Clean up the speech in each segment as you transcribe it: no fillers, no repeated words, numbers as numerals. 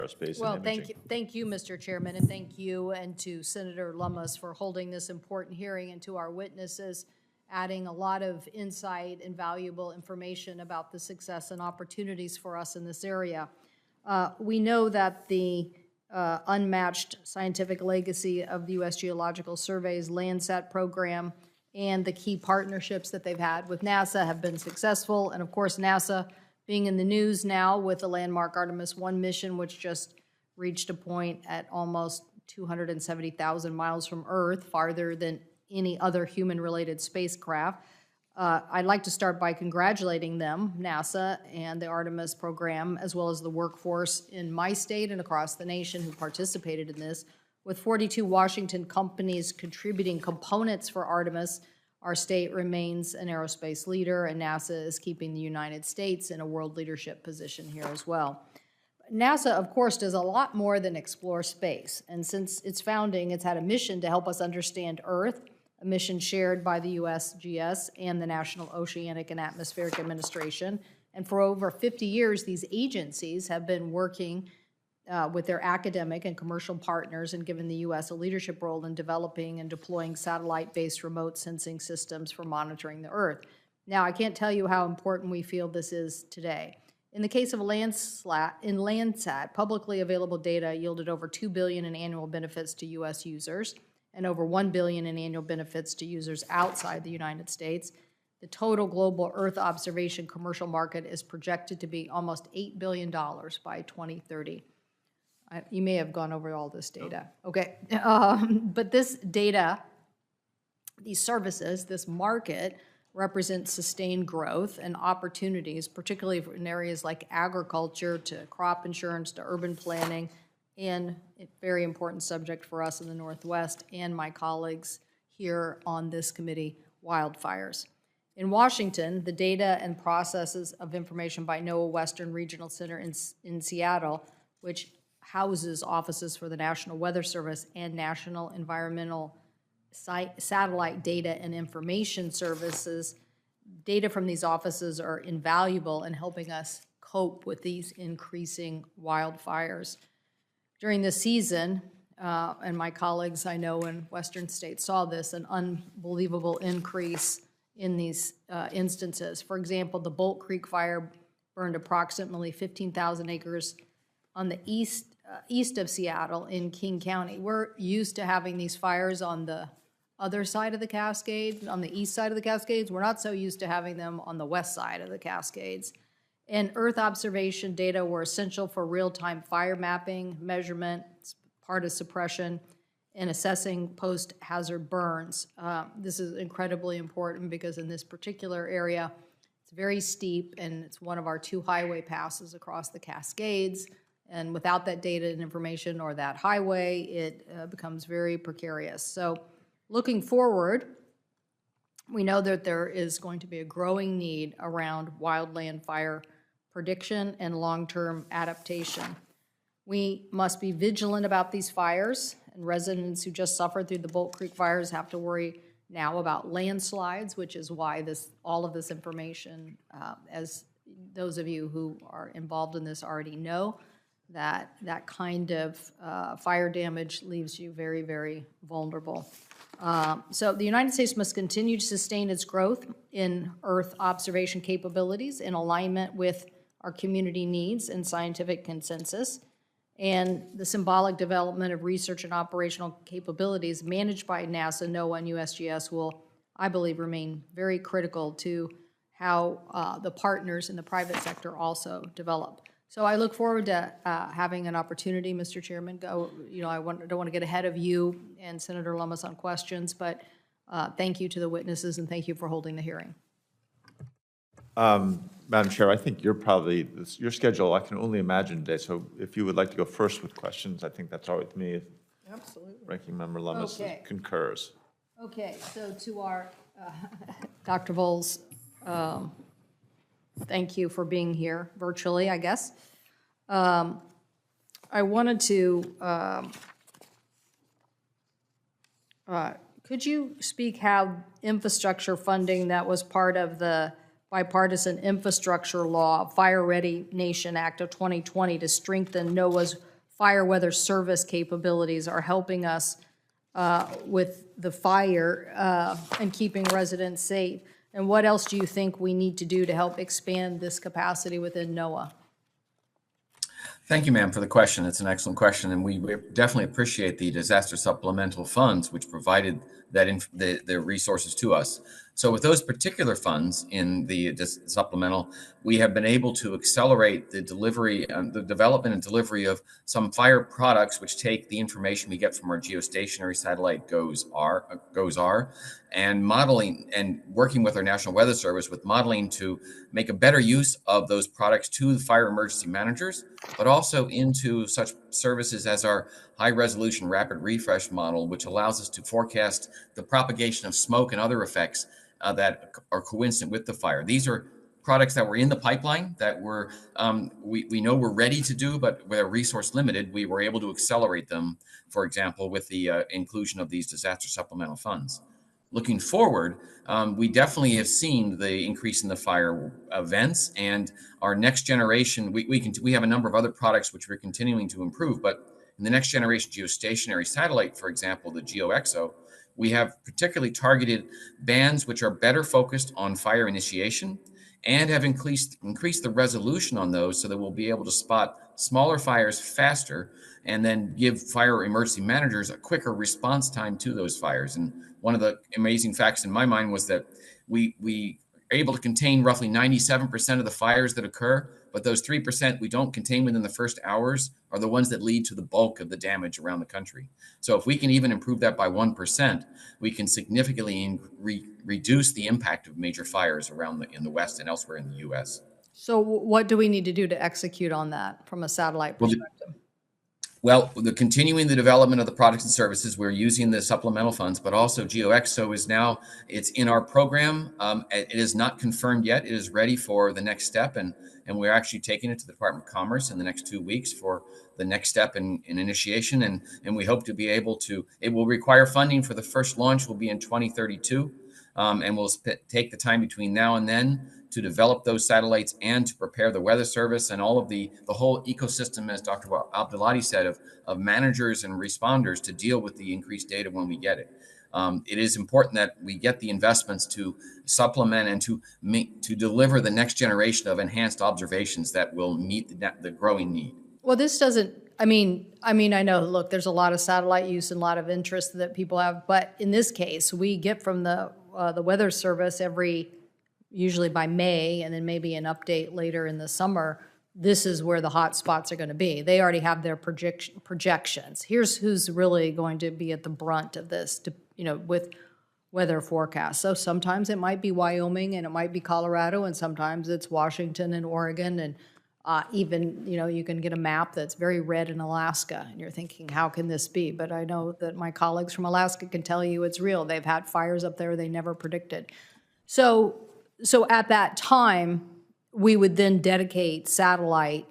aerospace Well, and imaging. thank you, Mr. Chairman, and thank you and to Senator Lummis for holding this important hearing, and to our witnesses, adding a lot of insight and valuable information about the success and opportunities for us in this area. We know that the unmatched scientific legacy of the U.S. Geological Survey's Landsat program and the key partnerships that they've had with NASA have been successful. And of course, NASA being in the news now with the landmark Artemis 1 mission, which just reached a point at almost 270,000 miles from Earth, farther than any other human-related spacecraft. I'd like to start by congratulating them, NASA and the Artemis program, as well as the workforce in my state and across the nation who participated in this. With 42 Washington companies contributing components for Artemis, our state remains an aerospace leader, and NASA is keeping the United States in a world leadership position here as well. NASA, of course, does a lot more than explore space, and since its founding, it's had a mission to help us understand Earth, a mission shared by the USGS and the National Oceanic and Atmospheric Administration. And for over 50 years, these agencies have been working with their academic and commercial partners and given the U.S. a leadership role in developing and deploying satellite-based remote sensing systems for monitoring the Earth. Now, I can't tell you how important we feel this is today. In the case of Landsat, publicly available data yielded over $2 billion in annual benefits to U.S. users and over $1 billion in annual benefits to users outside the United States. The total global Earth observation commercial market is projected to be almost $8 billion by 2030. You may have gone over all this data. Okay, but this data, these services, this market represents sustained growth and opportunities, particularly in areas like agriculture to crop insurance to urban planning, and a very important subject for us in the Northwest and my colleagues here on this committee, wildfires. In Washington, the data and processes of information by NOAA Western Regional Center in Seattle, which houses offices for the National Weather Service and National Environmental Satellite Data and Information Services, data from these offices are invaluable in helping us cope with these increasing wildfires. During this season, and my colleagues I know in Western states saw this, an unbelievable increase in these instances. For example, the Bolt Creek fire burned approximately 15,000 acres on the east of Seattle in King County. We're used to having these fires on the other side of the Cascades, on the east side of the Cascades. We're not so used to having them on the west side of the Cascades. And Earth observation data were essential for real-time fire mapping, measurement, part of suppression, and assessing post-hazard burns. This is incredibly important because in this particular area, it's very steep, and it's one of our 2 highway passes across the Cascades. And without that data and information or that highway, it becomes very precarious. So looking forward, we know that there is going to be a growing need around wildland fire prediction and long-term adaptation. We must be vigilant about these fires, and residents who just suffered through the Bolt Creek fires have to worry now about landslides, which is why all of this information, as those of you who are involved in this already know, that kind of fire damage leaves you very, very vulnerable. So the United States must continue to sustain its growth in Earth observation capabilities in alignment with our community needs and scientific consensus. And the symbolic development of research and operational capabilities managed by NASA, NOAA, and USGS will, I believe, remain very critical to how the partners in the private sector also develop. So I look forward to having an opportunity, Mr. Chairman. Don't want to get ahead of you and Senator Lummis on questions, but thank you to the witnesses and thank you for holding the hearing. Madam Chair, I think you're probably, your schedule, I can only imagine today, so if you would like to go first with questions, I think that's all right with me. Absolutely. Ranking Member Lummis Okay. concurs. Okay, so to our, Dr. Voles, thank you for being here virtually, I guess. I wanted to, could you speak how infrastructure funding that was part of the bipartisan infrastructure law, Fire Ready Nation Act of 2020 to strengthen NOAA's fire weather service capabilities are helping us with the fire and keeping residents safe? And what else do you think we need to do to help expand this capacity within NOAA? Thank you, ma'am, for the question. It's an excellent question, and we definitely appreciate the disaster supplemental funds, which provided the resources to us. So with those particular funds in the supplemental, we have been able to accelerate the delivery, the development and delivery of some fire products, which take the information we get from our geostationary satellite GOES-R, and modeling and working with our National Weather Service with modeling to make a better use of those products to the fire emergency managers, but also into such services as our high resolution rapid refresh model, which allows us to forecast the propagation of smoke and other effects that are coincident with the fire. These are products that were in the pipeline that we know we're ready to do, but they're resource limited. We were able to accelerate them, for example, with the inclusion of these disaster supplemental funds. Looking forward, we definitely have seen the increase in the fire events, and our next generation, we have a number of other products which we're continuing to improve, but in the next generation geostationary satellite, for example, the GeoXO, we have particularly targeted bands which are better focused on fire initiation and have increased the resolution on those so that we'll be able to spot smaller fires faster and then give fire emergency managers a quicker response time to those fires. And one of the amazing facts in my mind was that we are able to contain roughly 97% of the fires that occur, but those 3% we don't contain within the first hours are the ones that lead to the bulk of the damage around the country. So if we can even improve that by 1%, we can significantly reduce the impact of major fires in the West and elsewhere in the U.S. So what do we need to do to execute on that from a satellite perspective? Well, continuing the development of the products and services, we're using the supplemental funds, but also GeoXO is now, it's in our program. It is not confirmed yet. It is ready for the next step, and we're actually taking it to the Department of Commerce in the next 2 weeks for the next step in initiation, and we hope to be able to, it will require funding for the first launch will be in 2032, and we'll take the time between now and then to develop those satellites and to prepare the weather service and all of the whole ecosystem, as Dr. Abdelati said, of managers and responders to deal with the increased data when we get it. It is important that we get the investments to supplement and to deliver the next generation of enhanced observations that will meet the growing need. Well, this doesn't, I mean, I know, look, there's a lot of satellite use and a lot of interest that people have, but in this case, we get from the Weather Service usually by May, and then maybe an update later in the summer, this is where the hot spots are going to be. They already have their projections. Here's who's really going to be at the brunt of this, with weather forecasts. So sometimes it might be Wyoming, and it might be Colorado, and sometimes it's Washington and Oregon, and even, you can get a map that's very red in Alaska, and you're thinking, how can this be? But I know that my colleagues from Alaska can tell you it's real. They've had fires up there they never predicted. So at that time, we would then dedicate satellite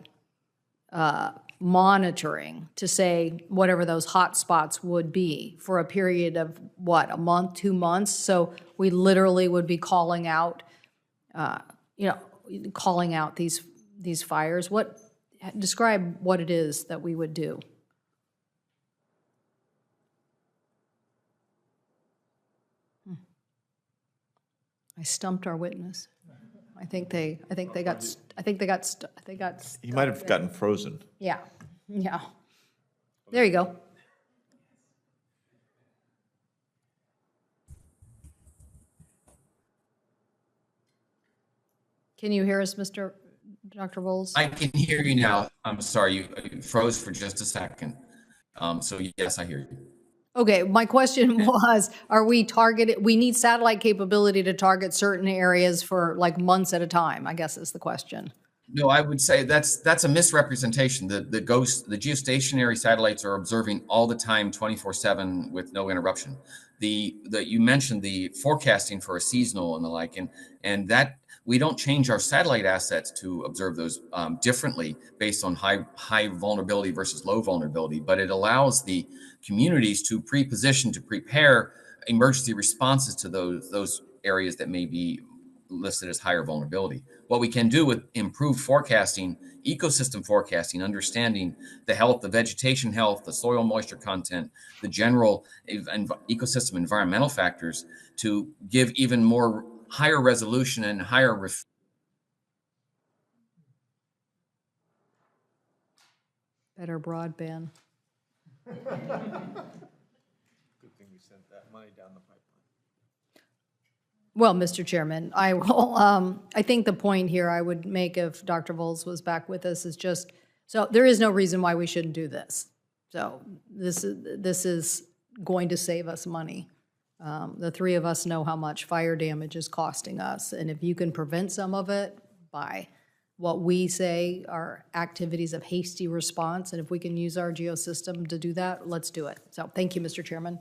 monitoring to say whatever those hot spots would be for a period of, what, a month, 2 months? So we literally would be calling out, these fires. Describe what it is that we would do. I stumped our witness. I think they got. He might have gotten frozen. Yeah. There you go. Can you hear us, Dr. Bowles? I can hear you now. I'm sorry, you froze for just a second. So yes, I hear you. Okay, my question was, we need satellite capability to target certain areas for like months at a time, I guess is the question. No, I would say that's a misrepresentation. The geostationary satellites are observing all the time, 24/7 with no interruption. You mentioned the forecasting for a seasonal and the like, and that we don't change our satellite assets to observe those differently based on high vulnerability versus low vulnerability, but it allows the communities to pre-position, to prepare emergency responses to those areas that may be listed as higher vulnerability. What we can do with improved forecasting, ecosystem forecasting, understanding the health, the vegetation health, the soil moisture content, the general ecosystem environmental factors, to give even more higher resolution and higher Better broadband. Good thing we sent that money down the pipeline. Well, Mr. Chairman, I will, I think the point here I would make if Dr. Voles was back with us is just, so there is no reason why we shouldn't do this. So this is going to save us money. The three of us know how much fire damage is costing us, and if you can prevent some of it by what we say are activities of hasty response, and if we can use our geosystem to do that, let's do it. So thank you, Mr. Chairman.